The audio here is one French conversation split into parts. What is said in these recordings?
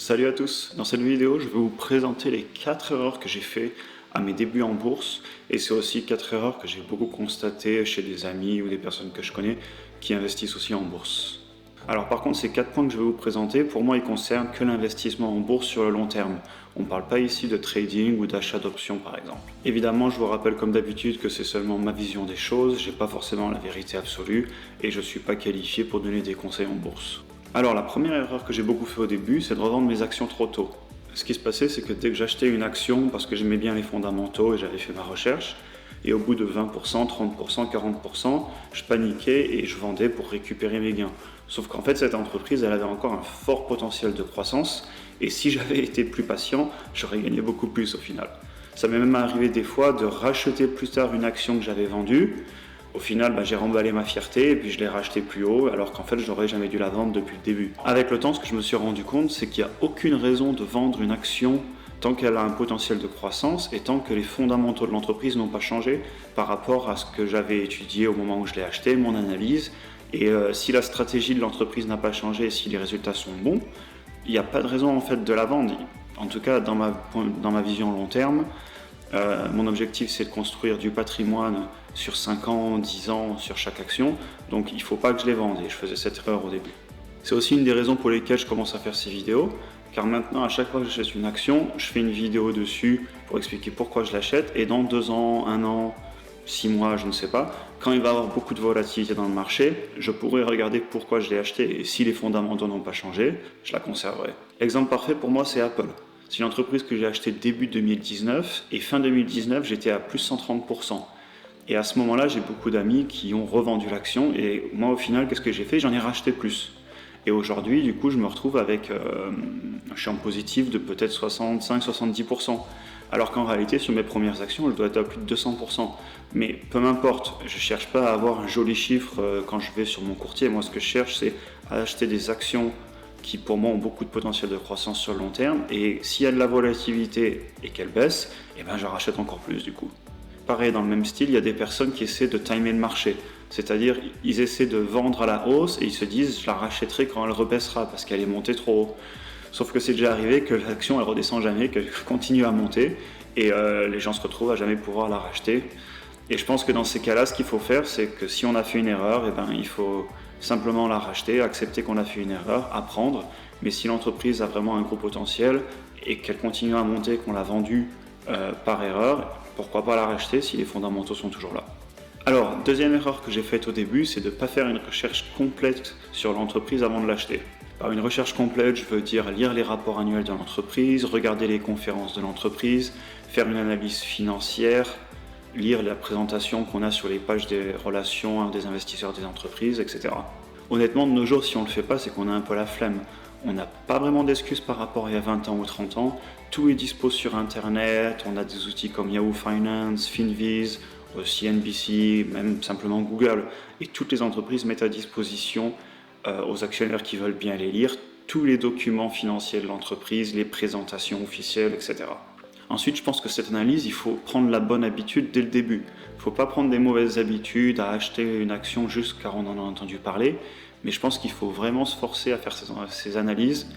Salut à tous, dans cette vidéo je vais vous présenter les 4 erreurs que j'ai fait à mes débuts en bourse et c'est aussi 4 erreurs que j'ai beaucoup constatées chez des amis ou des personnes que je connais qui investissent aussi en bourse. Alors par contre ces 4 points que je vais vous présenter, pour moi ils concernent que l'investissement en bourse sur le long terme. On ne parle pas ici de trading ou d'achat d'options par exemple. Évidemment je vous rappelle comme d'habitude que c'est seulement ma vision des choses, j'ai pas forcément la vérité absolue et je ne suis pas qualifié pour donner des conseils en bourse. Alors la première erreur que j'ai beaucoup fait au début, c'est de revendre mes actions trop tôt. Ce qui se passait, c'est que dès que j'achetais une action, parce que j'aimais bien les fondamentaux et j'avais fait ma recherche, et au bout de 20%, 30%, 40%, je paniquais et je vendais pour récupérer mes gains. Sauf qu'en fait, cette entreprise, elle avait encore un fort potentiel de croissance, et si j'avais été plus patient, j'aurais gagné beaucoup plus au final. Ça m'est même arrivé des fois de racheter plus tard une action que j'avais vendue. Au final, j'ai remballé ma fierté et puis je l'ai racheté plus haut alors qu'en fait, j'aurais jamais dû la vendre depuis le début. Avec le temps, ce que je me suis rendu compte, c'est qu'il n'y a aucune raison de vendre une action tant qu'elle a un potentiel de croissance et tant que les fondamentaux de l'entreprise n'ont pas changé par rapport à ce que j'avais étudié au moment où je l'ai acheté, mon analyse. Et si la stratégie de l'entreprise n'a pas changé et si les résultats sont bons, il n'y a pas de raison en fait de la vendre. En tout cas, dans ma vision long terme, mon objectif c'est de construire du patrimoine sur 5 ans, 10 ans sur chaque action, donc il ne faut pas que je les vende et je faisais cette erreur au début. C'est aussi une des raisons pour lesquelles je commence à faire ces vidéos, car maintenant à chaque fois que j'achète une action, je fais une vidéo dessus pour expliquer pourquoi je l'achète et dans 2 ans, 1 an, 6 mois, je ne sais pas, quand il va y avoir beaucoup de volatilité dans le marché, je pourrai regarder pourquoi je l'ai acheté et si les fondamentaux n'ont pas changé, je la conserverai. L'exemple parfait pour moi c'est Apple. C'est une entreprise que j'ai achetée début 2019 et fin 2019 j'étais à plus 130%. Et à ce moment-là, j'ai beaucoup d'amis qui ont revendu l'action et moi au final, qu'est-ce que j'ai fait? J'en ai racheté plus. Et aujourd'hui, du coup, je me retrouve avec un champ positif de peut-être 65-70%. Alors qu'en réalité, sur mes premières actions, je dois être à plus de 200%. Mais peu m'importe, je ne cherche pas à avoir un joli chiffre quand je vais sur mon courtier. Moi, ce que je cherche, c'est à acheter des actions qui pour moi ont beaucoup de potentiel de croissance sur le long terme, et s'il y a de la volatilité et qu'elle baisse, j'en rachète encore plus du coup. Pareil, dans le même style, il y a des personnes qui essaient de timer le marché, c'est-à-dire ils essaient de vendre à la hausse et ils se disent je la rachèterai quand elle rebaissera parce qu'elle est montée trop haut. Sauf que c'est déjà arrivé que l'action elle redescend jamais, qu'elle continue à monter et les gens se retrouvent à jamais pouvoir la racheter. Et je pense que dans ces cas-là, ce qu'il faut faire, c'est que si on a fait une erreur, il faut simplement la racheter, accepter qu'on a fait une erreur, apprendre. Mais si l'entreprise a vraiment un gros potentiel et qu'elle continue à monter, qu'on l'a vendue par erreur, pourquoi pas la racheter si les fondamentaux sont toujours là. Alors, deuxième erreur que j'ai faite au début, c'est de ne pas faire une recherche complète sur l'entreprise avant de l'acheter. Par une recherche complète, je veux dire lire les rapports annuels de l'entreprise, regarder les conférences de l'entreprise, faire une analyse financière, lire la présentation qu'on a sur les pages des relations des investisseurs des entreprises, etc. Honnêtement, de nos jours, si on ne le fait pas, c'est qu'on a un peu la flemme. On n'a pas vraiment d'excuses par rapport à il y a 20 ans ou 30 ans. Tout est dispo sur Internet, on a des outils comme Yahoo Finance, Finviz, CNBC, même simplement Google. Et toutes les entreprises mettent à disposition aux actionnaires qui veulent bien les lire tous les documents financiers de l'entreprise, les présentations officielles, etc. Ensuite, je pense que cette analyse, il faut prendre la bonne habitude dès le début. Il ne faut pas prendre des mauvaises habitudes à acheter une action juste car on en a entendu parler, mais je pense qu'il faut vraiment se forcer à faire ces analyses.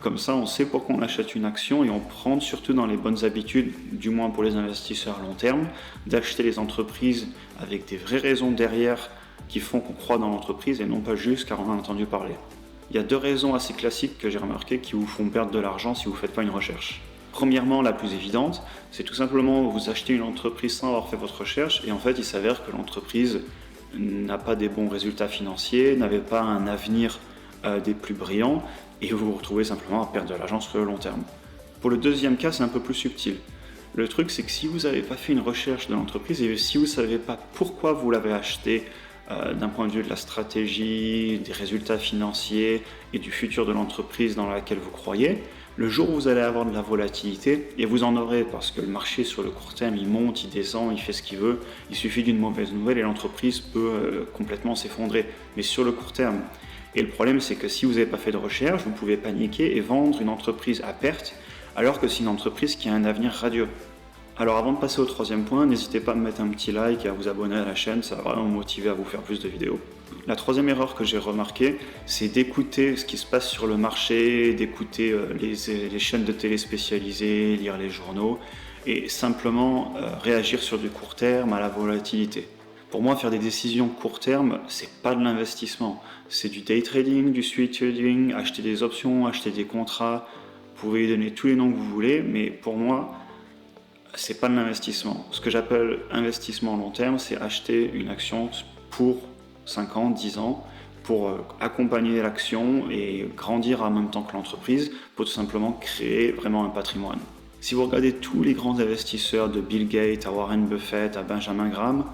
Comme ça, on sait pourquoi on achète une action et on prend surtout dans les bonnes habitudes, du moins pour les investisseurs à long terme, d'acheter les entreprises avec des vraies raisons derrière qui font qu'on croit dans l'entreprise et non pas juste car on en a entendu parler. Il y a 2 raisons assez classiques que j'ai remarquées qui vous font perdre de l'argent si vous ne faites pas une recherche. Premièrement, la plus évidente, c'est tout simplement vous achetez une entreprise sans avoir fait votre recherche et en fait il s'avère que l'entreprise n'a pas des bons résultats financiers, n'avait pas un avenir des plus brillants et vous vous retrouvez simplement à perdre de l'argent sur le long terme. Pour le deuxième cas, c'est un peu plus subtil. Le truc, c'est que si vous n'avez pas fait une recherche de l'entreprise et si vous ne savez pas pourquoi vous l'avez acheté d'un point de vue de la stratégie, des résultats financiers et du futur de l'entreprise dans laquelle vous croyez, le jour où vous allez avoir de la volatilité, et vous en aurez parce que le marché sur le court terme, il monte, il descend, il fait ce qu'il veut, il suffit d'une mauvaise nouvelle et l'entreprise peut complètement s'effondrer, mais sur le court terme. Et le problème, c'est que si vous n'avez pas fait de recherche, vous pouvez paniquer et vendre une entreprise à perte, alors que c'est une entreprise qui a un avenir radieux. Alors avant de passer au troisième point, n'hésitez pas à me mettre un petit like et à vous abonner à la chaîne, ça va vraiment me motiver à vous faire plus de vidéos. La troisième erreur que j'ai remarquée, c'est d'écouter ce qui se passe sur le marché, d'écouter les chaînes de télé spécialisées, lire les journaux et simplement réagir sur du court terme à la volatilité. Pour moi, faire des décisions court terme, c'est pas de l'investissement. C'est du day trading, du swing trading, acheter des options, acheter des contrats. Vous pouvez y donner tous les noms que vous voulez, mais pour moi, c'est pas de l'investissement. Ce que j'appelle investissement long terme, c'est acheter une action pour 5 ans, 10 ans, pour accompagner l'action et grandir en même temps que l'entreprise, pour tout simplement créer vraiment un patrimoine. Si vous regardez tous les grands investisseurs, de Bill Gates à Warren Buffett, à Benjamin Graham,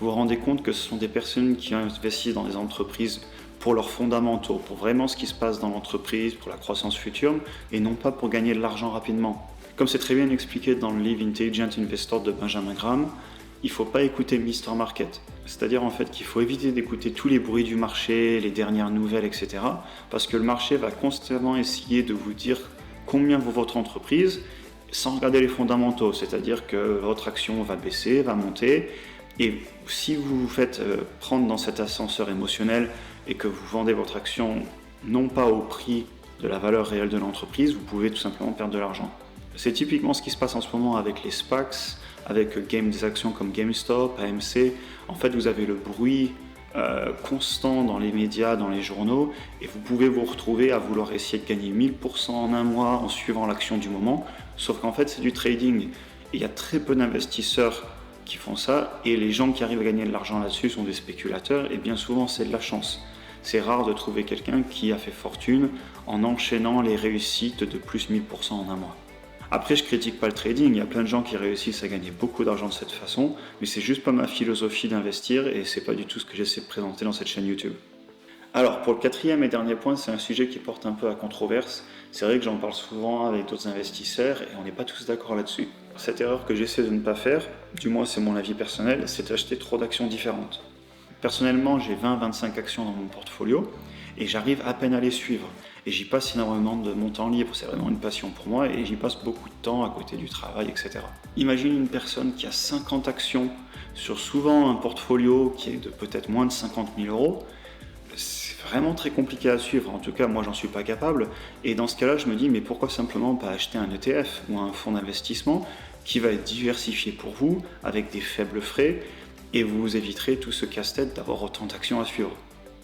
vous vous rendez compte que ce sont des personnes qui investissent dans des entreprises pour leurs fondamentaux, pour vraiment ce qui se passe dans l'entreprise, pour la croissance future, et non pas pour gagner de l'argent rapidement. Comme c'est très bien expliqué dans le livre Intelligent Investor de Benjamin Graham, il ne faut pas écouter Mr. Market. C'est-à-dire en fait qu'il faut éviter d'écouter tous les bruits du marché, les dernières nouvelles, etc. Parce que le marché va constamment essayer de vous dire combien vaut votre entreprise sans regarder les fondamentaux. C'est-à-dire que votre action va baisser, va monter. Et si vous vous faites prendre dans cet ascenseur émotionnel et que vous vendez votre action non pas au prix de la valeur réelle de l'entreprise, vous pouvez tout simplement perdre de l'argent. C'est typiquement ce qui se passe en ce moment avec les SPACs, avec des actions comme GameStop, AMC. En fait, vous avez le bruit constant dans les médias, dans les journaux, et vous pouvez vous retrouver à vouloir essayer de gagner 1000% en un mois en suivant l'action du moment, sauf qu'en fait, c'est du trading. Et il y a très peu d'investisseurs qui font ça, et les gens qui arrivent à gagner de l'argent là-dessus sont des spéculateurs, et bien souvent, c'est de la chance. C'est rare de trouver quelqu'un qui a fait fortune en enchaînant les réussites de plus 1000% en un mois. Après, je critique pas le trading, il y a plein de gens qui réussissent à gagner beaucoup d'argent de cette façon, mais c'est juste pas ma philosophie d'investir et c'est pas du tout ce que j'essaie de présenter dans cette chaîne YouTube. Alors, pour le quatrième et dernier point, c'est un sujet qui porte un peu à controverse. C'est vrai que j'en parle souvent avec d'autres investisseurs et on n'est pas tous d'accord là-dessus. Cette erreur que j'essaie de ne pas faire, du moins c'est mon avis personnel, c'est d'acheter trop d'actions différentes. Personnellement, j'ai 20-25 actions dans mon portfolio et j'arrive à peine à les suivre. Et j'y passe énormément de mon temps libre, c'est vraiment une passion pour moi et j'y passe beaucoup de temps à côté du travail, etc. Imagine une personne qui a 50 actions sur souvent un portfolio qui est de peut-être moins de 50 000 euros. C'est vraiment très compliqué à suivre, en tout cas moi j'en suis pas capable. Et dans ce cas-là, je me dis mais pourquoi simplement pas acheter un ETF ou un fonds d'investissement qui va être diversifié pour vous avec des faibles frais et vous éviterez tout ce casse-tête d'avoir autant d'actions à suivre.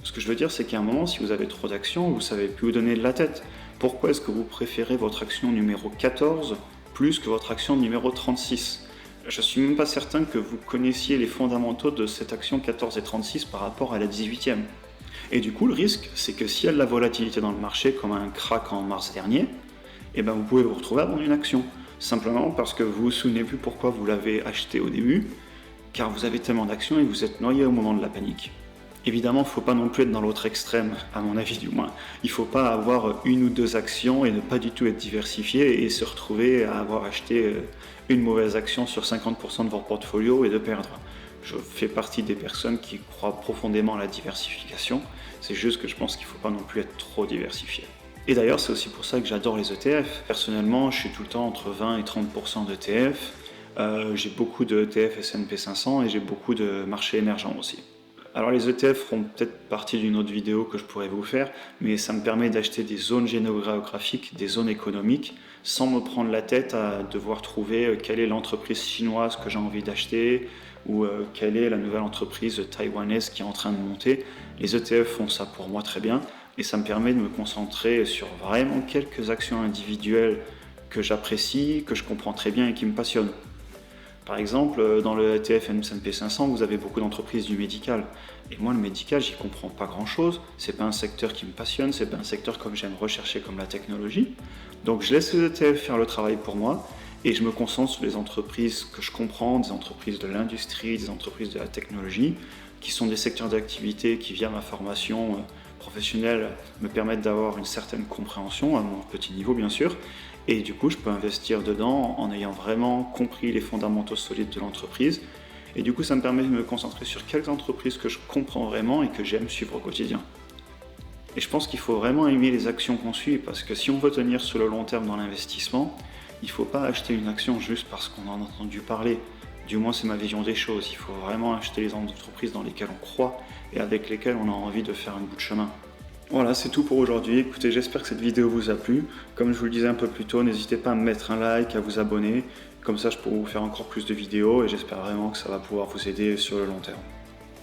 Ce que je veux dire, c'est qu'à un moment, si vous avez trop d'actions, vous ne savez plus où donner de la tête. Pourquoi est-ce que vous préférez votre action numéro 14 plus que votre action numéro 36 ? Je ne suis même pas certain que vous connaissiez les fondamentaux de cette action 14 et 36 par rapport à la 18e. Et du coup, le risque, c'est que s'il y a de la volatilité dans le marché, comme un crack en mars dernier, eh ben vous pouvez vous retrouver à vendre une action. Simplement parce que vous ne vous souvenez plus pourquoi vous l'avez acheté au début, car vous avez tellement d'actions et vous êtes noyé au moment de la panique. Évidemment, il ne faut pas non plus être dans l'autre extrême, à mon avis du moins. Il ne faut pas avoir une ou deux actions et ne pas du tout être diversifié et se retrouver à avoir acheté une mauvaise action sur 50% de votre portfolio et de perdre. Je fais partie des personnes qui croient profondément à la diversification. C'est juste que je pense qu'il ne faut pas non plus être trop diversifié. Et d'ailleurs, c'est aussi pour ça que j'adore les ETF. Personnellement, je suis tout le temps entre 20 et 30% d'ETF. J'ai beaucoup de ETF S&P 500 et j'ai beaucoup de marchés émergents aussi. Alors les ETF feront peut-être partie d'une autre vidéo que je pourrais vous faire, mais ça me permet d'acheter des zones géographiques, des zones économiques, sans me prendre la tête à devoir trouver quelle est l'entreprise chinoise que j'ai envie d'acheter ou quelle est la nouvelle entreprise taïwanaise qui est en train de monter. Les ETF font ça pour moi très bien et ça me permet de me concentrer sur vraiment quelques actions individuelles que j'apprécie, que je comprends très bien et qui me passionnent. Par exemple, dans le ETF S&P 500, vous avez beaucoup d'entreprises du médical. Et moi, le médical, j'y comprends pas grand-chose. C'est pas un secteur qui me passionne, c'est pas un secteur comme j'aime rechercher comme la technologie. Donc je laisse les ETF faire le travail pour moi et je me concentre sur les entreprises que je comprends, des entreprises de l'industrie, des entreprises de la technologie, qui sont des secteurs d'activité qui, via ma formation professionnelle, me permettent d'avoir une certaine compréhension, à mon petit niveau bien sûr. Et du coup, je peux investir dedans en ayant vraiment compris les fondamentaux solides de l'entreprise. Et du coup, ça me permet de me concentrer sur quelques entreprises que je comprends vraiment et que j'aime suivre au quotidien. Et je pense qu'il faut vraiment aimer les actions qu'on suit, parce que si on veut tenir sur le long terme dans l'investissement, il ne faut pas acheter une action juste parce qu'on en a entendu parler. Du moins, c'est ma vision des choses. Il faut vraiment acheter les entreprises dans lesquelles on croit et avec lesquelles on a envie de faire un bout de chemin. Voilà, c'est tout pour aujourd'hui. Écoutez, j'espère que cette vidéo vous a plu. Comme je vous le disais un peu plus tôt, n'hésitez pas à me mettre un like, à vous abonner. Comme ça, je pourrai vous faire encore plus de vidéos et j'espère vraiment que ça va pouvoir vous aider sur le long terme.